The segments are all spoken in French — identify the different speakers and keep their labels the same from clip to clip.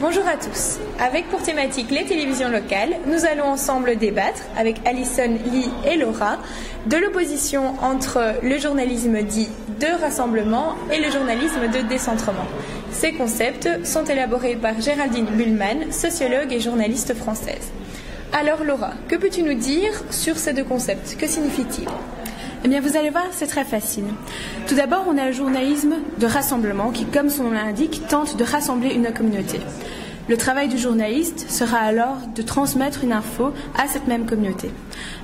Speaker 1: Bonjour à tous. Avec pour thématique les télévisions locales, nous allons ensemble débattre avec Alison, Lee et Laura de l'opposition entre le journalisme dit de rassemblement et le journalisme de décentrement. Ces concepts sont élaborés par Géraldine Buhlmann, sociologue et journaliste française. Alors Laura, que peux-tu nous dire sur ces deux concepts? Que signifient-ils?
Speaker 2: Eh bien, vous allez voir, c'est très facile. Tout d'abord, on a le journalisme de rassemblement qui, comme son nom l'indique, tente de rassembler une communauté. Le travail du journaliste sera alors de transmettre une info à cette même communauté.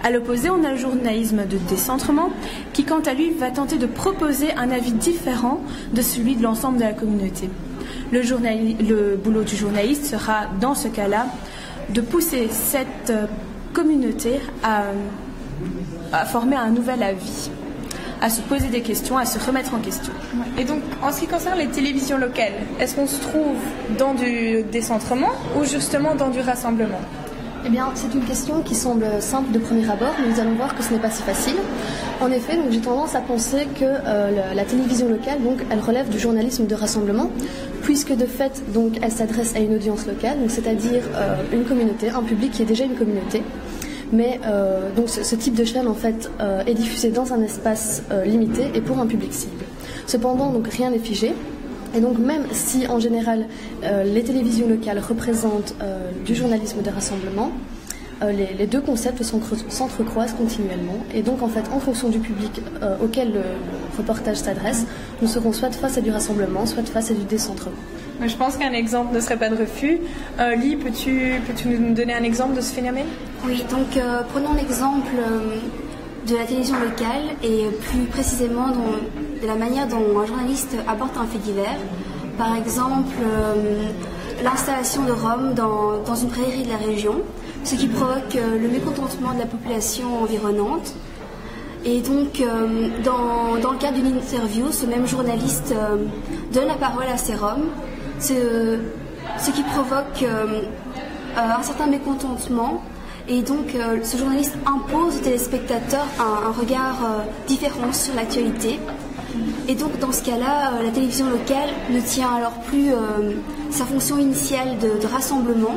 Speaker 2: À l'opposé, on a le journalisme de décentrement qui, quant à lui, va tenter de proposer un avis différent de celui de l'ensemble de la communauté. Le boulot du journaliste sera, dans ce cas-là, de pousser cette communauté à former un nouvel avis, à se poser des questions, à se remettre en question.
Speaker 1: Et donc, en ce qui concerne les télévisions locales, est-ce qu'on se trouve dans du décentrement ou justement dans du rassemblement?
Speaker 3: Eh bien, c'est une question qui semble simple de premier abord, mais nous allons voir que ce n'est pas si facile. En effet, donc, j'ai tendance à penser que la télévision locale, donc, elle relève du journalisme de rassemblement, puisque de fait, donc, elle s'adresse à une audience locale, donc, c'est-à-dire une communauté, un public qui est déjà une communauté. Mais donc ce type de chaîne en fait est diffusé dans un espace limité et pour un public cible. Cependant, donc rien n'est figé. Et donc même si en général les télévisions locales représentent du journalisme de rassemblement, les deux concepts s'entrecroisent continuellement. Et donc en fait, en fonction du public auquel le reportage s'adresse, nous serons soit face à du rassemblement, soit face à du décentrement.
Speaker 1: Je pense qu'un exemple ne serait pas de refus. Lee, peux-tu nous donner un exemple de ce phénomène?
Speaker 4: Oui, donc prenons l'exemple de la télévision locale et plus précisément de la manière dont un journaliste aborde un fait divers. Par exemple, l'installation de Roms dans une prairie de la région, ce qui provoque le mécontentement de la population environnante. Et donc, dans le cadre d'une interview, ce même journaliste donne la parole à ces Roms, ce qui provoque un certain mécontentement. Et donc, ce journaliste impose aux téléspectateurs un regard différent sur l'actualité. Et donc, dans ce cas-là, la télévision locale ne tient alors plus sa fonction initiale de rassemblement,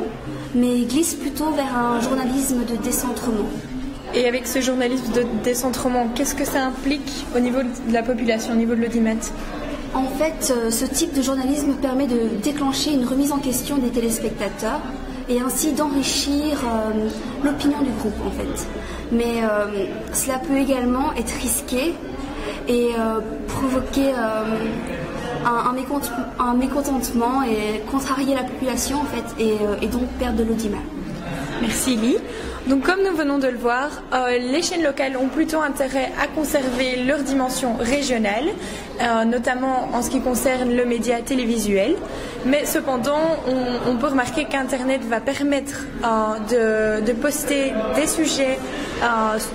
Speaker 4: mais glisse plutôt vers un journalisme de décentrement.
Speaker 1: Et avec ce journalisme de décentrement, qu'est-ce que ça implique au niveau de la population, au niveau de l'audimat?
Speaker 4: En fait, ce type de journalisme permet de déclencher une remise en question des téléspectateurs et ainsi d'enrichir l'opinion du groupe, en fait. Mais cela peut également être risqué et provoquer un mécontentement et contrarier la population, en fait, et donc perdre de l'audimat.
Speaker 1: Merci Lee. Donc comme nous venons de le voir, les chaînes locales ont plutôt intérêt à conserver leur dimension régionale, notamment en ce qui concerne le média télévisuel. Mais cependant, on peut remarquer qu'Internet va permettre de poster des sujets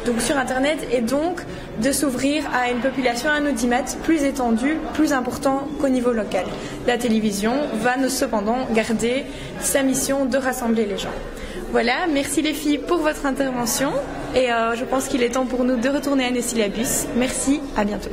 Speaker 1: donc sur Internet et donc de s'ouvrir à une population, à un audimat plus étendu, plus important qu'au niveau local. La télévision va cependant garder sa mission de rassembler les gens. Voilà, merci les filles pour votre intervention et je pense qu'il est temps pour nous de retourner à nos syllabus. Merci, à bientôt.